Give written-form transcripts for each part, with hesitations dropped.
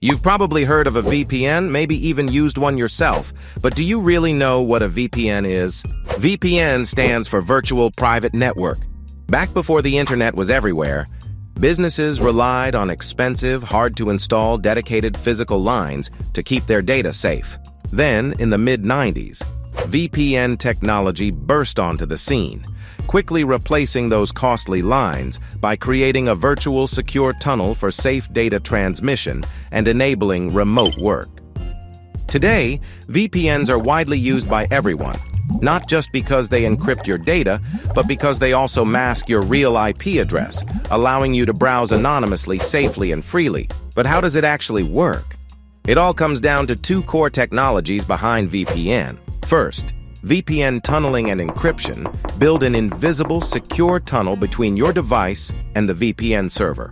You've probably heard of a VPN, maybe even used one yourself, but do you really know what a VPN is? VPN stands for Virtual Private Network. Back before the internet was everywhere, businesses relied on expensive, hard-to-install, dedicated physical lines to keep their data safe. Then, in the mid-90s, VPN technology burst onto the scene, quickly replacing those costly lines by creating a virtual secure tunnel for safe data transmission and enabling remote work. Today, VPNs are widely used by everyone, not just because they encrypt your data, but because they also mask your real IP address, allowing you to browse anonymously, safely, and freely. But how does it actually work? It all comes down to two core technologies behind VPN. First, VPN tunneling and encryption build an invisible, secure tunnel between your device and the VPN server.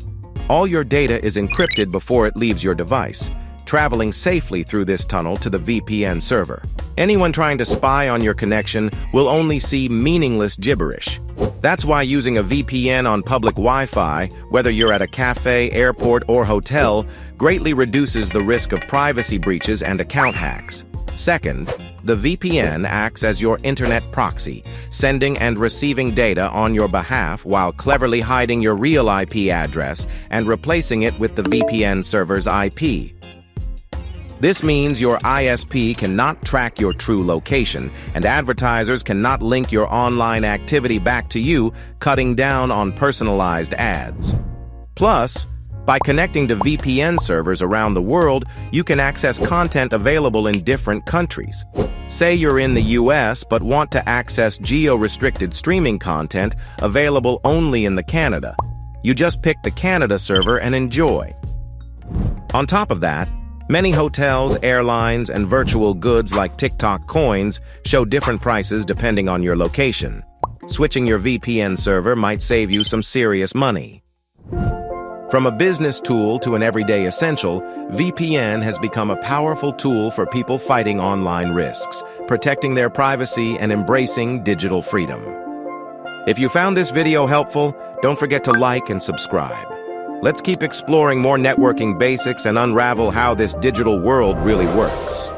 All your data is encrypted before it leaves your device, traveling safely through this tunnel to the VPN server. Anyone trying to spy on your connection will only see meaningless gibberish. That's why using a VPN on public Wi-Fi, whether you're at a cafe, airport, or hotel, greatly reduces the risk of privacy breaches and account hacks. Second, the VPN acts as your internet proxy, sending and receiving data on your behalf while cleverly hiding your real IP address and replacing it with the VPN server's IP. This means your ISP cannot track your true location, and advertisers cannot link your online activity back to you, cutting down on personalized ads. Plus, by connecting to VPN servers around the world, you can access content available in different countries. Say you're in the US but want to access geo-restricted streaming content available only in Canada. You just pick the Canada server and enjoy. On top of that, many hotels, airlines, and virtual goods like TikTok coins show different prices depending on your location. Switching your VPN server might save you some serious money. From a business tool to an everyday essential, VPN has become a powerful tool for people fighting online risks, protecting their privacy and embracing digital freedom. If you found this video helpful, don't forget to like and subscribe. Let's keep exploring more networking basics and unravel how this digital world really works.